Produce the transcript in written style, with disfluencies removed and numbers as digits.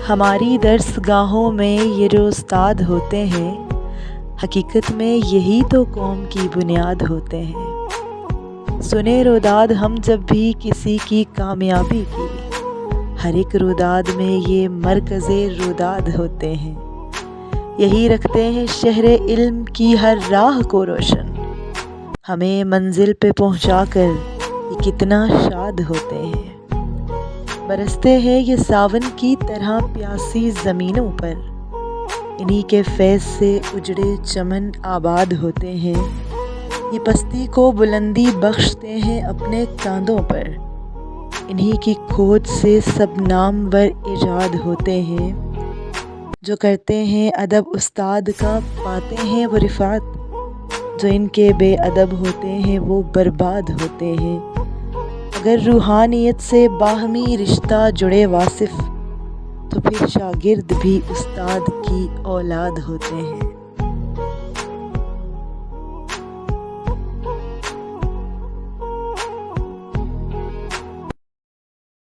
ہماری درس گاہوں میں یہ جو استاد ہوتے ہیں، حقیقت میں یہی تو قوم کی بنیاد ہوتے ہیں۔ سنے روداد ہم جب بھی کسی کی کامیابی کی، ہر ایک روداد میں یہ مرکز روداد ہوتے ہیں۔ یہی رکھتے ہیں شہر علم کی ہر راہ کو روشن، ہمیں منزل پہ پہنچا کر یہ کتنا شاد ہوتے ہیں۔ برستے ہیں یہ ساون کی طرح پیاسی زمینوں پر، انہی کے فیض سے اجڑے چمن آباد ہوتے ہیں۔ یہ پستی کو بلندی بخشتے ہیں اپنے کاندھوں پر، انہی کی کھوج سے سب نامور ایجاد ہوتے ہیں۔ جو کرتے ہیں ادب استاد کا پاتے ہیں وہ رفعت، جو ان کے بے ادب ہوتے ہیں وہ برباد ہوتے ہیں۔ اگر روحانیت سے باہمی رشتہ جڑے واصف، تو پھر شاگرد بھی استاد کی اولاد ہوتے ہیں۔